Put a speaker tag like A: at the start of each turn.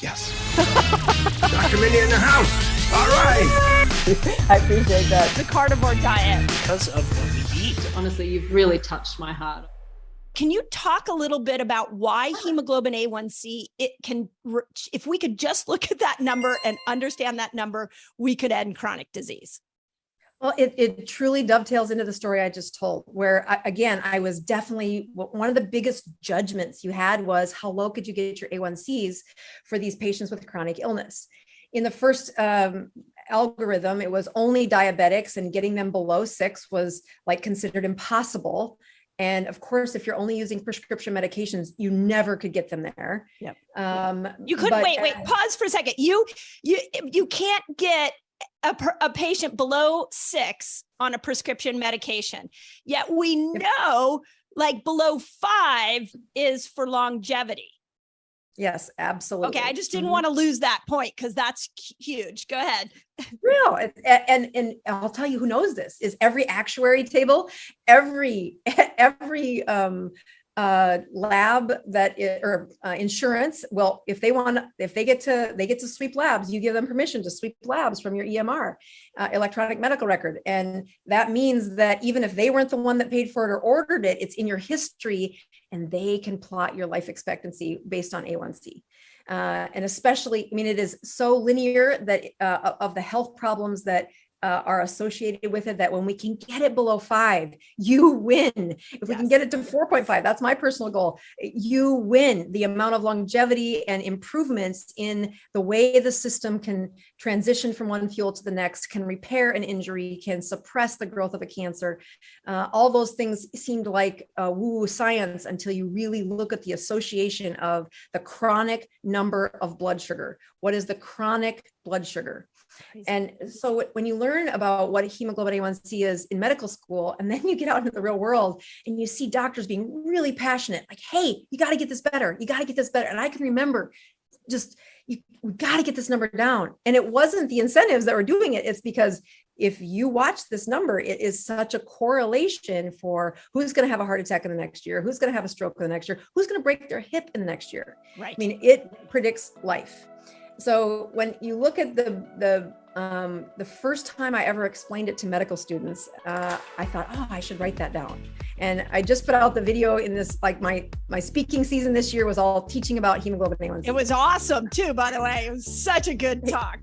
A: Yes. Dr. Mindy in the house. All right.
B: I appreciate that.
C: The carnivore diet.
D: Because of what we eat.
E: Honestly, you've really touched my heart.
C: Can you talk a little bit about why hemoglobin A1C, if we could just look at that number and understand that number, we could end chronic disease?
B: Well, it truly dovetails into the story I just told, where I was definitely, one of the biggest judgments you had was how low could you get your A1Cs for these patients with chronic illness? In the first algorithm, it was only diabetics, and getting them below 6 was like considered impossible. And of course, if you're only using prescription medications, you never could get them there.
C: Yep. You couldn't, wait, pause for a second. You can't get a patient below 6 on a prescription medication. Yet we know like below 5 is for longevity.
B: Yes, absolutely.
C: Okay, I just didn't want to lose that point because that's huge. Go ahead.
B: Real, and I'll tell you who knows this is every actuary table, every lab or insurance. Well, if they get to sweep labs, you give them permission to sweep labs from your EMR, electronic medical record. And that means that even if they weren't the one that paid for it or ordered it, it's in your history, and they can plot your life expectancy based on A1C. And especially, I mean, it is so linear that of the health problems that are associated with it, that when we can get it below 5, you win. If we can get it to 4.5, that's my personal goal. You win. The amount of longevity and improvements in the way the system can transition from one fuel to the next, can repair an injury, can suppress the growth of a cancer. All those things seemed like woo science until you really look at the association of the chronic number of blood sugar. What is the chronic blood sugar? And so when you learn about what hemoglobin A1C is in medical school, and then you get out into the real world and you see doctors being really passionate, like, hey, you got to get this better. You got to get this better. And I can remember we got to get this number down. And it wasn't the incentives that were doing it. It's because if you watch this number, it is such a correlation for who's going to have a heart attack in the next year, who's going to have a stroke in the next year, who's going to break their hip in the next year.
C: Right.
B: I mean, it predicts life. So when you look at the first time I ever explained it to medical students, I thought, I should write that down. And I just put out the video in this, like my speaking season this year was all teaching about hemoglobin A1C.
C: It was awesome too, by the way. It was such a good talk.